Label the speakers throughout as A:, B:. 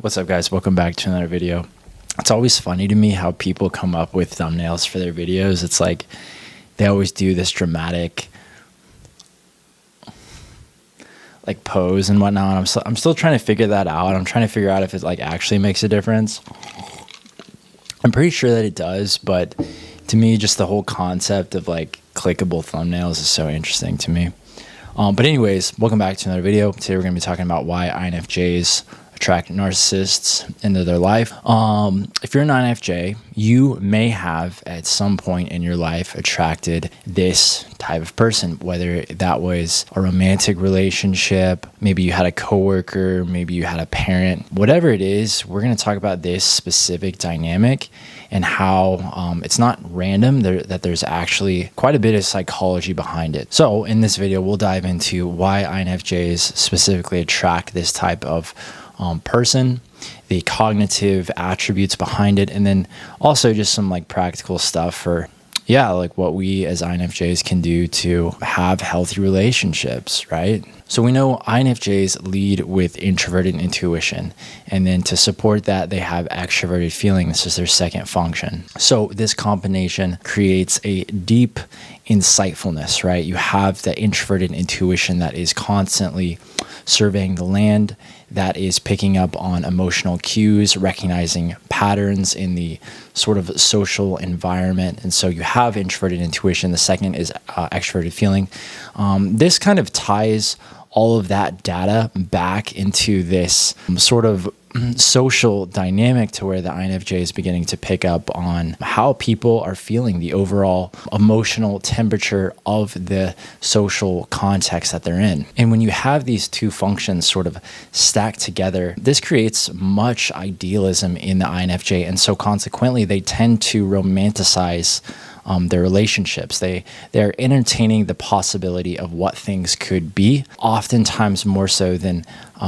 A: What's up, guys? Welcome back to another video. It's always funny to me how people come up with thumbnails for their videos. It's like they always do this dramatic like pose and whatnot. I'm still trying to figure that out. I'm trying to figure out if it like actually makes a difference. I'm pretty sure that it does, but to me, just the whole concept of like clickable thumbnails is so interesting to me. But anyways, welcome back to another video. Today we're going to be talking about why INFJs attract narcissists into their life. If you're an INFJ, you may have at some point in your life attracted this type of person, whether that was a romantic relationship, maybe you had a coworker, maybe you had a parent, whatever it is. We're going to talk about this specific dynamic and how it's not random, that there's actually quite a bit of psychology behind it. So in this video, we'll dive into why INFJs specifically attract this type of person, the cognitive attributes behind it, and then also just some like practical stuff for like what we as INFJs can do to have healthy relationships, right? So we know INFJs lead with introverted intuition, and then to support that, they have extroverted feeling. This is their second function. So this combination creates a deep insightfulness, right? You have the introverted intuition that is constantly surveying the land, that is picking up on emotional cues, recognizing patterns in the sort of social environment. And so you have introverted intuition. The second is extroverted feeling. This kind of ties all of that data back into this sort of social dynamic to where the INFJ is beginning to pick up on how people are feeling, the overall emotional temperature of the social context that they're in. And when you have these two functions sort of stacked together, this creates much idealism in the INFJ. And so consequently, they tend to romanticize their relationships. They're entertaining the possibility of what things could be, oftentimes more so than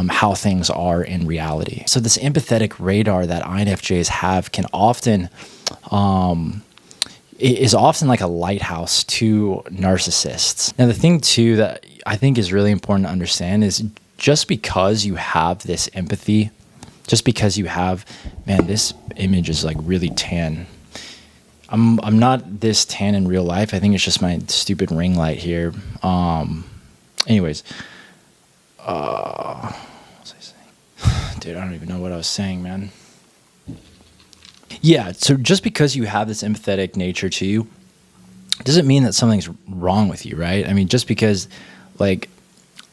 A: how things are in reality. So this empathetic radar that INFJs have can often is often like a lighthouse to narcissists. Now, the thing too that I think is really important to understand is just because you have this empathy, just because you have, man, this image is like really tan. I'm not this tan in real life. I think it's just my stupid ring light here. Anyways, what was I saying? Dude, I don't even know what I was saying, man. Yeah, so just because you have this empathetic nature to you doesn't mean that something's wrong with you, right? I mean, just because like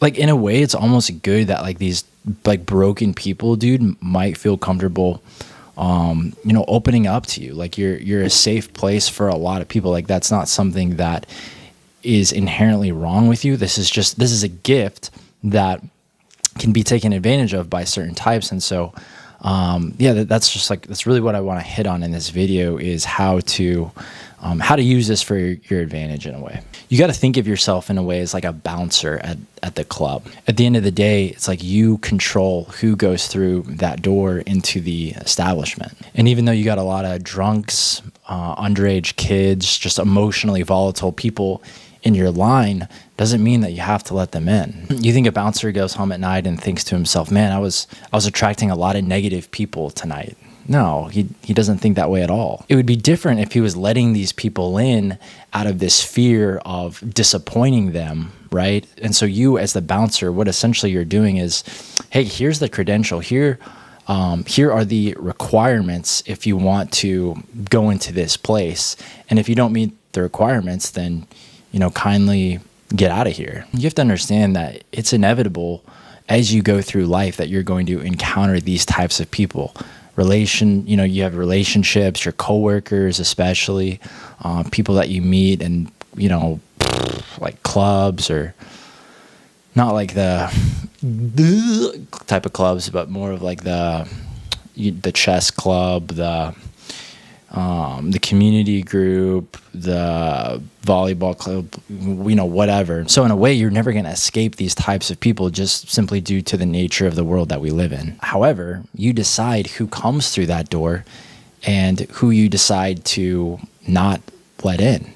A: in a way, it's almost good that like these like broken people, dude, might feel comfortable opening up to you. Like you're a safe place for a lot of people. Like that's not something that is inherently wrong with you. This is a gift that can be taken advantage of by certain types. And so, that's really what I want to hit on in this video is how to use this for your advantage in a way. You got to think of yourself in a way as like a bouncer at the club. At the end of the day, it's like you control who goes through that door into the establishment. And even though you got a lot of drunks, underage kids, just emotionally volatile people in your line, doesn't mean that you have to let them in. You think a bouncer goes home at night and thinks to himself, man, I was attracting a lot of negative people tonight. No, he doesn't think that way at all. It would be different if he was letting these people in out of this fear of disappointing them, right? And so you as the bouncer, what essentially you're doing is, hey, here's the credential. Here are the requirements if you want to go into this place. And if you don't meet the requirements, then, kindly get out of here. You have to understand that it's inevitable as you go through life that you're going to encounter these types of people. You have relationships, your coworkers, especially people that you meet and, like clubs, or not like the type of clubs, but more of like the chess club, the community group, the volleyball club, whatever. So in a way, you're never going to escape these types of people just simply due to the nature of the world that we live in. However, you decide who comes through that door and who you decide to not let in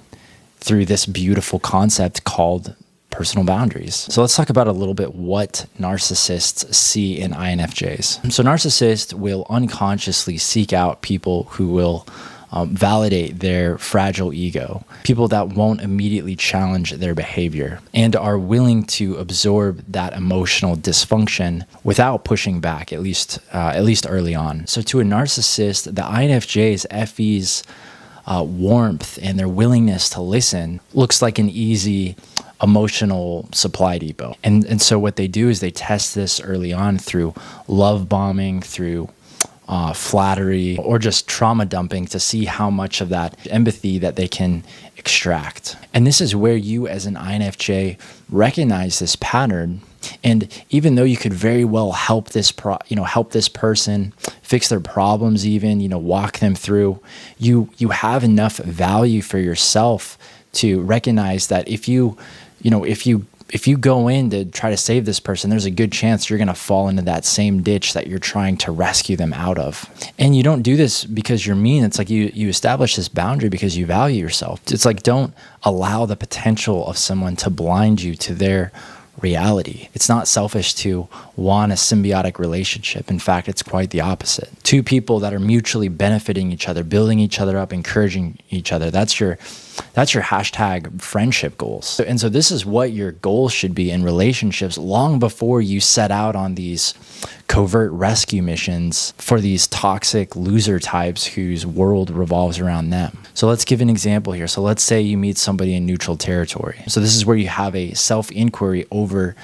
A: through this beautiful concept called personal boundaries. So let's talk about a little bit what narcissists see in INFJs. So narcissists will unconsciously seek out people who will validate their fragile ego, people that won't immediately challenge their behavior and are willing to absorb that emotional dysfunction without pushing back, at least early on. So to a narcissist, the INFJ's FE's warmth and their willingness to listen looks like an easy emotional supply depot. And so what they do is they test this early on through love bombing, through flattery, or just trauma dumping to see how much of that empathy that they can extract. And this is where you as an INFJ recognize this pattern. And even though you could very well help this person fix their problems, even, walk them through, you have enough value for yourself to recognize that if you go in to try to save this person, there's a good chance you're going to fall into that same ditch that you're trying to rescue them out of. And you don't do this because you're mean. It's like you establish this boundary because you value yourself. It's like, don't allow the potential of someone to blind you to their reality. It's not selfish to want a symbiotic relationship. In fact, it's quite the opposite. Two people that are mutually benefiting each other, building each other up, encouraging each other. That's your hashtag friendship goals. And so this is what your goals should be in relationships long before you set out on these covert rescue missions for these toxic loser types whose world revolves around them. So let's give an example here. So let's say you meet somebody in neutral territory. So this is where you have a self-inquiry over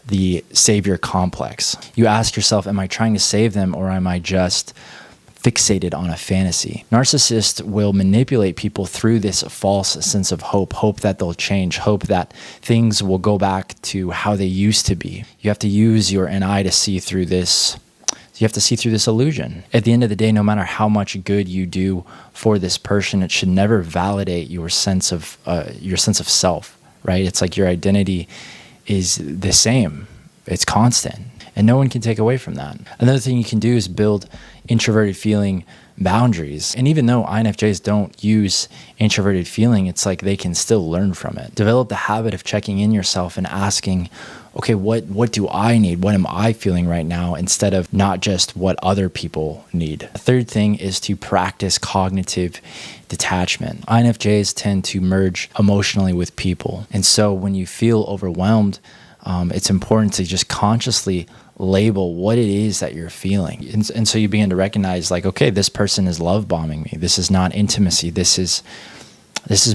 A: the savior complex. You ask yourself, am I trying to save them, or am I just fixated on a fantasy? Narcissists will manipulate people through this false sense of hope that they'll change, hope that things will go back to how they used to be. You have to use your NI to see through this. You have to see through this illusion. At the end of the day, no matter how much good you do for this person, it should never validate your sense of self, right? It's like your identity is the same. It's constant. And no one can take away from that. Another thing you can do is build introverted feeling boundaries. And even though INFJs don't use introverted feeling, it's like they can still learn from it. Develop the habit of checking in yourself and asking, okay, what do I need? What am I feeling right now? Instead of not just what other people need. The third thing is to practice cognitive detachment. INFJs tend to merge emotionally with people. And so when you feel overwhelmed, it's important to just consciously label what it is that you're feeling. And so you begin to recognize, like, okay, this person is love bombing me. This is not intimacy. This is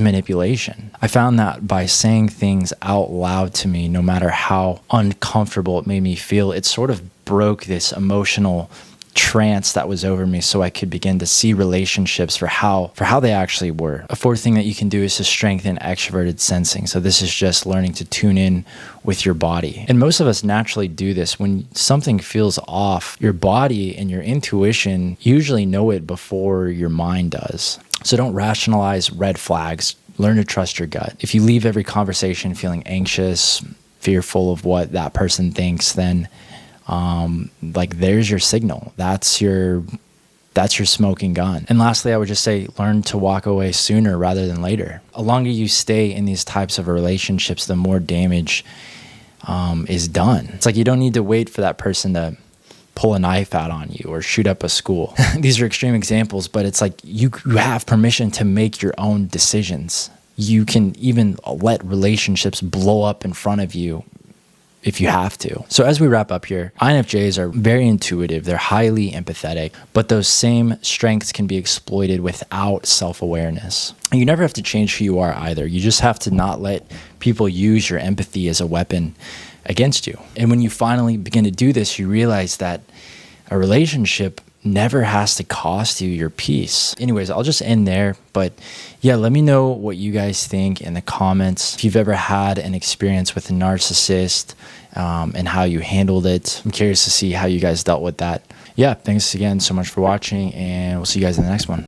A: manipulation. I found that by saying things out loud to me, no matter how uncomfortable it made me feel, it sort of broke this emotional trance that was over me, so I could begin to see relationships for how they actually were. A fourth thing that you can do is to strengthen extroverted sensing. So this is just learning to tune in with your body. And most of us naturally do this. When something feels off, your body and your intuition usually know it before your mind does. So don't rationalize red flags. Learn to trust your gut. If you leave every conversation feeling anxious, fearful of what that person thinks, then there's your signal. That's your smoking gun. And lastly, I would just say, learn to walk away sooner rather than later. The longer you stay in these types of relationships, the more damage is done. It's like you don't need to wait for that person to pull a knife out on you or shoot up a school. These are extreme examples, but it's like you have permission to make your own decisions. You can even let relationships blow up in front of you if you have to. So as we wrap up here, INFJs are very intuitive. They're highly empathetic, but those same strengths can be exploited without self-awareness. And you never have to change who you are either. You just have to not let people use your empathy as a weapon against you. And when you finally begin to do this, you realize that a relationship never has to cost you your peace. Anyways, I'll just end there. But yeah, let me know what you guys think in the comments. If you've ever had an experience with a narcissist and how you handled it. I'm curious to see how you guys dealt with that. Yeah, thanks again so much for watching, and we'll see you guys in the next one.